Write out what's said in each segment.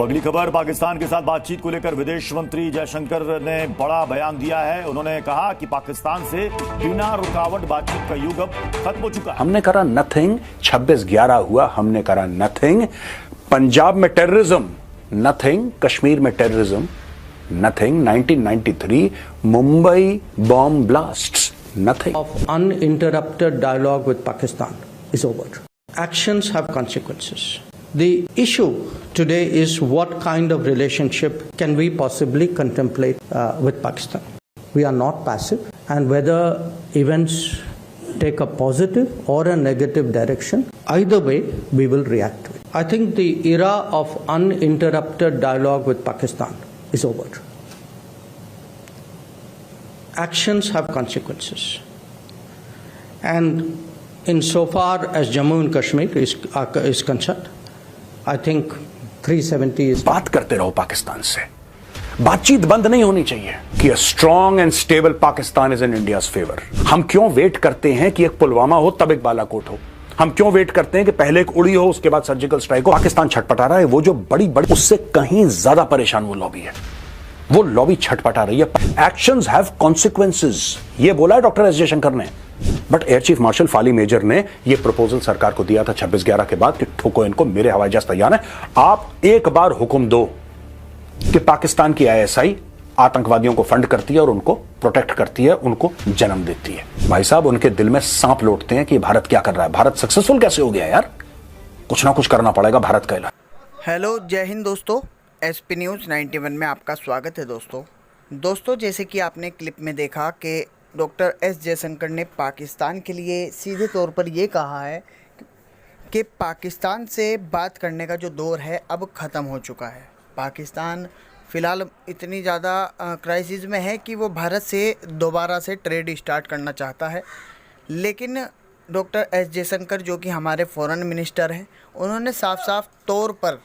अगली खबर, पाकिस्तान के साथ बातचीत को लेकर विदेश मंत्री जयशंकर ने बड़ा बयान दिया है। उन्होंने कहा कि पाकिस्तान से बिना रुकावट बातचीत का युग अब खत्म हो चुका है। हमने करा नथिंग, 26/11 हुआ, हमने करा नथिंग। पंजाब में टेररिज्म नथिंग, कश्मीर में terrorism nothing. 1993 Mumbai bomb blasts nothing. Of uninterrupted dialogue with Pakistan is over. Actions have consequences. The issue today is what kind of relationship can we possibly contemplate with Pakistan. We are not passive, and whether events take a positive or a negative direction, either way we will react to it. I think the era of uninterrupted dialogue with Pakistan is over. Actions have consequences, and insofar as Jammu and Kashmir is concerned, I think 370 is. बात करते रहो पाकिस्तान से, बातचीत बंद नहीं होनी चाहिए कि a strong and stable Pakistan is in India's favor. हम क्यों वेट करते हैं कि एक पुलवामा हो तब एक बालाकोट हो? हम क्यों वेट करते हैं कि पहले एक उड़ी हो उसके बाद सर्जिकल स्ट्राइक हो? पाकिस्तान छटपटा रहा है, वो जो बड़ी उससे कहीं ज्यादा परेशान वो लॉबी है, वो लॉबी छटपटा रही है। एक्शंस हैव कॉन्सिक्वेंसेस, ये बोला है डॉक्टर एस जयशंकर ने। But air chief marshal Fali Major ने यह प्रपोजल सरकार को दिया था 26/11 के बाद कि ठोको इनको, मेरे हवाई जहाज तैयार है। आप एक बार हुक्म दो कि पाकिस्तान की आईएसआई आतंकवादियों को फंड करती है और उनको प्रोटेक्ट करती है, उनको जन्म देती है। भाई साहब, उनके दिल में सांप लौटते हैं कि भारत क्या कर रहा है, भारत सक्सेसफुल कैसे हो गया यार? कुछ ना कुछ करना पड़ेगा भारत का इलाज। हेलो, जय हिंद दोस्तों। एसपी न्यूज़ 91 में आपका स्वागत है दोस्तों। जैसे कि आपने क्लिप में देखा कि डॉक्टर एस जयशंकर ने पाकिस्तान के लिए सीधे तौर पर ये कहा है कि पाकिस्तान से बात करने का जो दौर है अब ख़त्म हो चुका है। पाकिस्तान फ़िलहाल इतनी ज़्यादा क्राइसिस में है कि वो भारत से दोबारा से ट्रेड स्टार्ट करना चाहता है, लेकिन डॉक्टर एस जयशंकर जो कि हमारे फॉरेन मिनिस्टर हैं, उन्होंने साफ तौर पर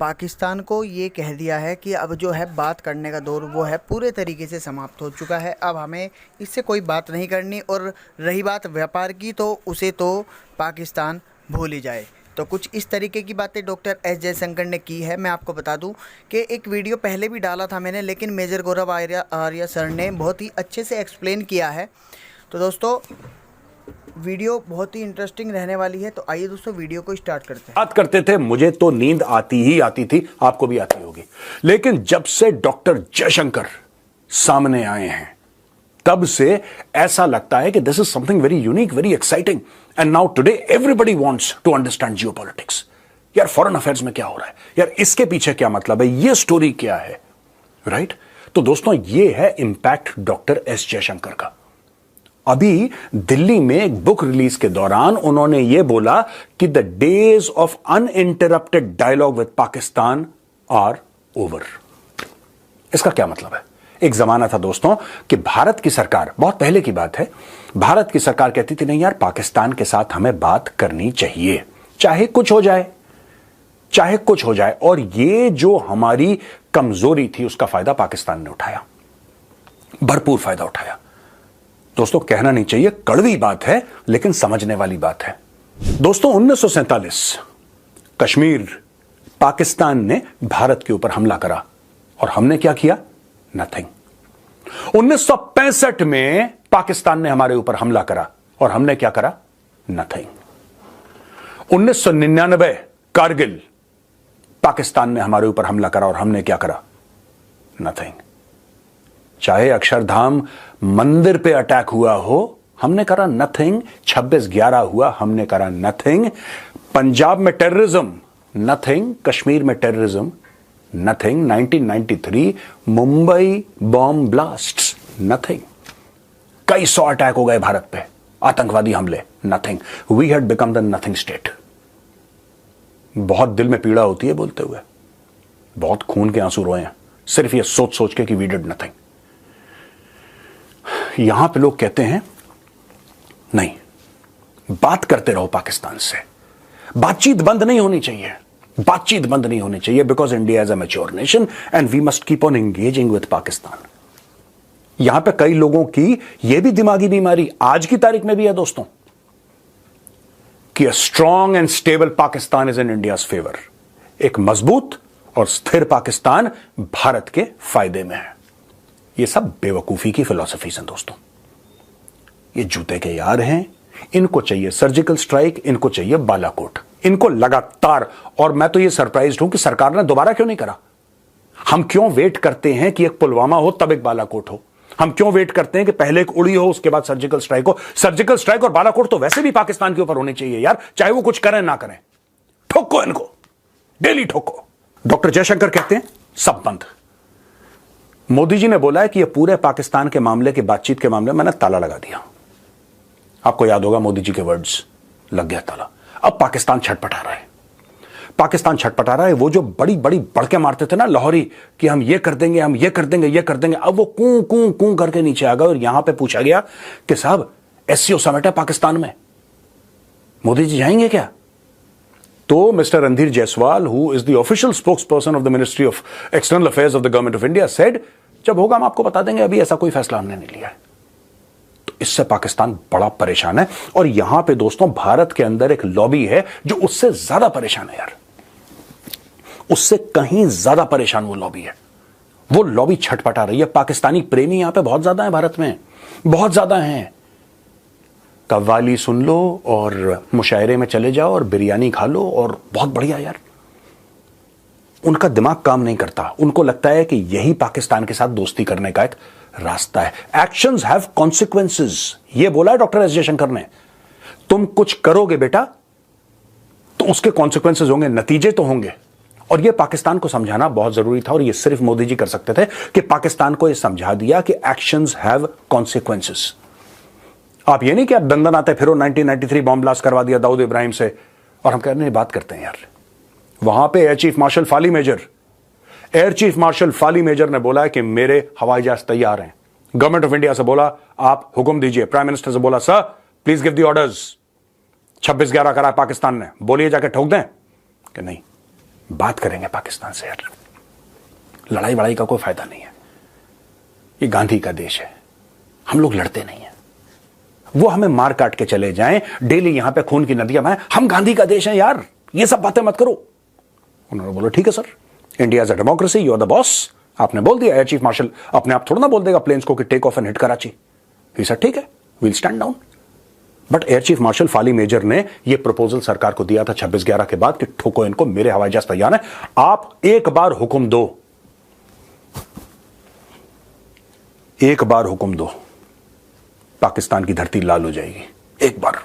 पाकिस्तान को ये कह दिया है कि अब जो है बात करने का दौर वो है पूरे तरीके से समाप्त हो चुका है। अब हमें इससे कोई बात नहीं करनी, और रही बात व्यापार की तो उसे तो पाकिस्तान भूल ही जाए। तो कुछ इस तरीके की बातें डॉक्टर एस जयशंकर ने की है। मैं आपको बता दूं कि एक वीडियो पहले भी डाला था मैंने, लेकिन मेजर गौरव आर्या सर ने बहुत ही अच्छे से एक्सप्लेन किया है। तो दोस्तों, वीडियो बहुत ही इंटरेस्टिंग रहने वाली है। तो आइए दोस्तों, वीडियो को स्टार्ट करते हैं। बात करते थे, मुझे तो नींद आती थी, आपको भी आती होगी, लेकिन जब से डॉक्टर जयशंकर सामने आए हैं तब से ऐसा लगता है कि this is something very unique, very exciting, and now today everybody wants to understand geopolitics. यार, फॉरेन अफेयर्स में क्या हो रहा है यार, इसके पीछे क्या मतलब है, ये स्टोरी क्या है, राइट? तो दोस्तों, ये है इंपैक्ट डॉक्टर एस जयशंकर का। अभी दिल्ली में एक बुक रिलीज के दौरान उन्होंने यह बोला कि the days of uninterrupted dialogue with Pakistan are over. इसका क्या मतलब है? एक जमाना था दोस्तों कि भारत की सरकार, बहुत पहले की बात है, भारत की सरकार कहती थी नहीं यार, पाकिस्तान के साथ हमें बात करनी चाहिए, चाहे कुछ हो जाए, चाहे कुछ हो जाए। और ये जो हमारी कमजोरी थी उसका फायदा पाकिस्तान ने उठाया, भरपूर फायदा उठाया। दोस्तों, कहना नहीं चाहिए, कड़वी बात है, लेकिन समझने वाली बात है। दोस्तों, 1947 कश्मीर, पाकिस्तान ने भारत के ऊपर हमला करा और हमने क्या किया? नथिंग। 1965 में पाकिस्तान ने हमारे ऊपर हमला करा और हमने क्या करा? नथिंग। 1999 कारगिल, पाकिस्तान ने हमारे ऊपर हमला करा और हमने क्या करा? नथिंग। चाहे अक्षरधाम मंदिर पे अटैक हुआ हो, हमने करा नथिंग। 26/11 हुआ, हमने करा नथिंग। पंजाब में टेररिज्म नथिंग, कश्मीर में terrorism nothing. 1993 Mumbai bomb blasts nothing. कई 100 अटैक हो गए भारत पे, आतंकवादी हमले, nothing. We had become the nothing state. बहुत दिल में पीड़ा होती है बोलते हुए, बहुत खून के आंसू रोए हैं सिर्फ ये सोच के कि वी डिड नथिंग। यहां पे लोग कहते हैं नहीं, बात करते रहो पाकिस्तान से, बातचीत बंद नहीं होनी चाहिए, बातचीत बंद नहीं होनी चाहिए, because India is a mature nation and we must keep on engaging with Pakistan. यहां पे कई लोगों की यह भी दिमागी बीमारी आज की तारीख में भी है दोस्तों कि a strong and stable Pakistan is in India's favour. एक मजबूत और स्थिर पाकिस्तान भारत के फायदे में है। ये सब बेवकूफी की फिलॉसफीज हैं दोस्तों। ये जूते के यार हैं, इनको चाहिए सर्जिकल स्ट्राइक, इनको चाहिए बालाकोट, इनको लगातार। और मैं तो ये सरप्राइज्ड हूं कि सरकार ने दोबारा क्यों नहीं करा। हम क्यों वेट करते हैं कि एक पुलवामा हो तब एक बालाकोट हो? हम क्यों वेट करते हैं कि पहले एक उड़ी हो उसके बाद सर्जिकल स्ट्राइक हो? सर्जिकल स्ट्राइक और बालाकोट तो वैसे भी पाकिस्तान के ऊपर होने चाहिए यार, चाहे वो कुछ करें ना करें। ठोको इनको, डेली ठोको। डॉक्टर जयशंकर कहते हैं सब बंद। मोदी जी ने बोला है कि ये पूरे पाकिस्तान के मामले की बातचीत के मामले में मैंने ताला लगा दिया। आपको याद होगा मोदी जी के वर्ड्स, लग गया ताला। अब पाकिस्तान छटपटा रहा है, पाकिस्तान छटपटा रहा है। वो जो बड़ी बड़ी बड़के मारते थे ना लाहौरी कि हम ये कर देंगे, हम ये कर देंगे, ये कर देंगे, अब वो कूं कूं कूं करके नीचे आ गए। और यहां पे पूछा गया कि साहब एससीओ समिट है पाकिस्तान में, मोदी जी जाएंगे क्या? तो mister Randhir Jaiswal, who is the official spokes person of the ministry of external affairs of the government of India, said जब होगा हम आपको बता देंगे, अभी ऐसा कोई फैसला हमने नहीं लिया है। तो इससे पाकिस्तान बड़ा परेशान है। और यहां पे दोस्तों भारत के अंदर एक लॉबी है जो उससे ज्यादा परेशान है यार, उससे कहीं ज्यादा परेशान वो लॉबी है। वो लॉबी छटपटा रही है। पाकिस्तानी प्रेमी यहां पे बहुत ज्यादा है, भारत में बहुत ज्यादा हैं। कव्वाली सुन लो और मुशायरे में चले जाओ और बिरयानी खा लो और बहुत बढ़िया यार। उनका दिमाग काम नहीं करता, उनको लगता है कि यही पाकिस्तान के साथ दोस्ती करने का एक रास्ता है। एक्शंस हैव कॉन्सिक्वेंसेस, ये बोला है डॉक्टर एस जयशंकर ने। तुम कुछ करोगे बेटा तो उसके कॉन्सिक्वेंसेस होंगे, नतीजे तो होंगे। और यह पाकिस्तान को समझाना बहुत जरूरी था और यह सिर्फ मोदी जी कर सकते थे कि पाकिस्तान को यह समझा दिया कि एक्शंस हैव कॉन्सिक्वेंसेस। आप ये नहीं कि आप दंदन आते फिर 1993 बॉम्ब ब्लास्ट करवा दिया दाऊद इब्राहिम से और हम कहने बात करते हैं यार। वहां पे air chief marshal Fali Major ने बोला है कि मेरे हवाई जहाज तैयार हैं। गवर्नमेंट ऑफ इंडिया से बोला आप हुक्म दीजिए। प्राइम मिनिस्टर से बोला sir please give the orders. 26/11 करा पाकिस्तान ने, बोलिए जाके ठोक दें कि नहीं, बात करेंगे पाकिस्तान से यार। लड़ाई वड़ाई का कोई फायदा नहीं है, ये गांधी का देश है, हम लोग लड़ते नहीं है। वो हमें मार काट के चले जाएं, डेली यहां पे खून की नदियां बहें, हम गांधी का देश है यार, ये सब बातें मत करो। उन्होंने बोला ठीक है sir, India is a democracy, you are the boss. आपने बोल दिया। एयर चीफ मार्शल अपने आप थोड़ा ना बोल देगा प्लेन्स को कि take off and hit Karachi. He said ठीक है, we'll stand down. But air chief marshal Fali Major ने यह प्रपोजल सरकार को दिया था 26/11 के बाद कि ठोको इनको, मेरे हवाई जहाज तैयार है। आप एक बार हुक्म दो, एक बार हुक्म दो, पाकिस्तान की धरती लाल हो जाएगी। एक बार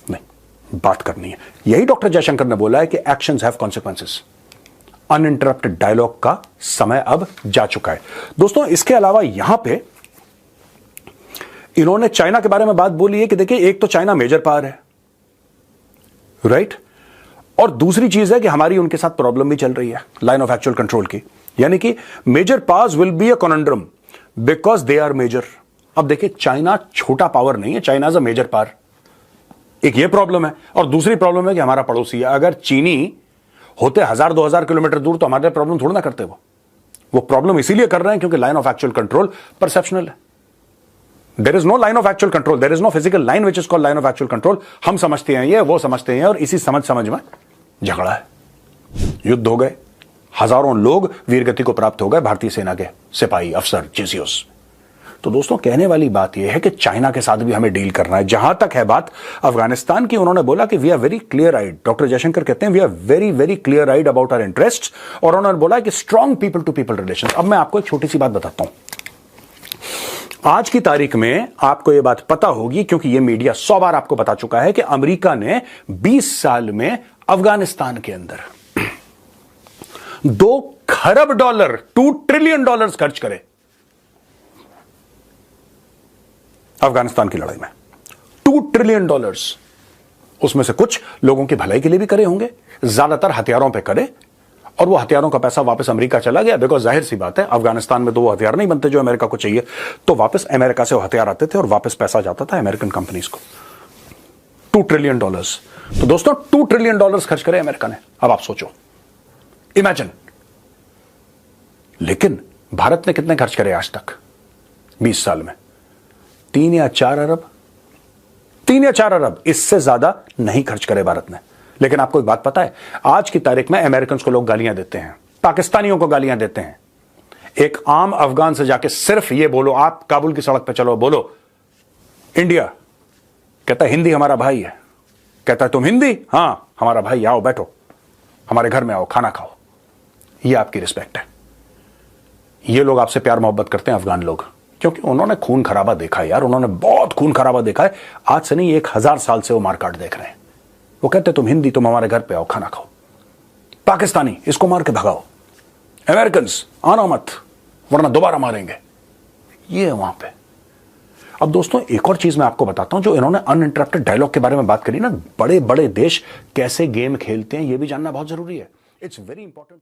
नहीं, बात करनी है। यही डॉक्टर जयशंकर ने बोला है कि actions have consequences. Uninterrupted dialogue का समय अब जा चुका है दोस्तों। इसके अलावा यहां पे इन्होंने चाइना के बारे में बात बोली है कि देखिए एक तो चाइना मेजर पावर है, राइट, और दूसरी चीज है कि हमारी उनके साथ प्रॉब्लम भी चल रही है लाइन ऑफ एक्चुअल कंट्रोल की। यानी कि major powers will be a conundrum because they are major. अब देखिए चाइना छोटा पावर नहीं है, China is a major power. एक ये प्रॉब्लम है और दूसरी प्रॉब्लम है कि हमारा पड़ोसी है। अगर चीनी होते 1000-2000 किलोमीटर दूर तो हमारे प्रॉब्लम थोड़ा ना करते। वो प्रॉब्लम इसीलिए कर रहे हैं क्योंकि line of actual control perceptional है। There is no line of actual control, there is no physical line which is called line of actual control. हम समझते हैं ये, वो समझते हैं, और इसी समझ में झगड़ा है, युद्ध हो गए, हजारों लोग वीरगति को प्राप्त हो गए, भारतीय सेना के सिपाही, अफसर, जेसीओस। तो दोस्तों कहने वाली बात यह है कि चाइना के साथ भी हमें डील करना है। जहां तक है बात अफगानिस्तान की, उन्होंने बोला कि we are very clear eyed. Doctor Jaishankar कहते हैं we are very very clear eyed about our interests, और उन्होंने बोला कि strong people to people relation. अब मैं आपको एक छोटी सी बात बताता हूं। आज की तारीख में आपको यह बात पता होगी क्योंकि यह मीडिया 100 बार आपको बता चुका है कि अमेरिका ने 20 साल में अफगानिस्तान के अंदर $2 खरब, $2 ट्रिलियन खर्च करे अफगानिस्तान की लड़ाई में। $2 ट्रिलियन। उसमें से कुछ लोगों की भलाई के लिए भी करे होंगे, ज्यादातर हथियारों पे करे, और वो हथियारों का पैसा वापस अमेरिका चला गया। बिकॉज जाहिर सी बात है अफगानिस्तान में तो वो हथियार नहीं बनते जो अमेरिका को चाहिए, तो वापस अमेरिका से वो हथियार आते थे और वापस पैसा जाता था अमेरिकन कंपनीज को। $2 ट्रिलियन। तो दोस्तों $2 ट्रिलियन खर्च करे अमेरिका ने। अब आप सोचो, इमेजिन। लेकिन भारत ने कितने खर्च करे आज तक 20 साल में? 3 या 4 अरब, 3 या 4 अरब, इससे ज्यादा नहीं खर्च करे भारत ने। लेकिन आपको एक बात पता है, आज की तारीख में अमेरिकन को लोग गालियां देते हैं पाकिस्तानियों को गालियां देते हैं। एक आम अफगान से जाके सिर्फ ये बोलो, आप काबुल की सड़क पे चलो, बोलो इंडिया, कहता है हिंदी हमारा भाई है। कहता है तुम हिंदी, हां हमारा भाई, आओ बैठो हमारे घर में, आओ खाना खाओ। ये आपकी रिस्पेक्ट है। ये लोग आपसे प्यार मोहब्बत करते हैं अफगान लोग, क्योंकि उन्होंने खून खराबा देखा है यार, उन्होंने बहुत खून खराबा देखा है। आज से नहीं, 1000 साल से वो मारकाट देख रहे हैं। वो कहते तुम हिंदी, तुम हमारे घर पे आओ खाना खाओ। पाकिस्तानी, इसको मार के भगाओ। अमेरिकन, आना मत वरना दोबारा मारेंगे। ये है वहां पे। अब दोस्तों एक और चीज मैं आपको बताता हूं, जो इन्होंने अनइंटरप्टेड डायलॉग के बारे में बात करी ना, बड़े बड़े देश कैसे गेम खेलते हैं ये भी जानना बहुत जरूरी है। It's very important.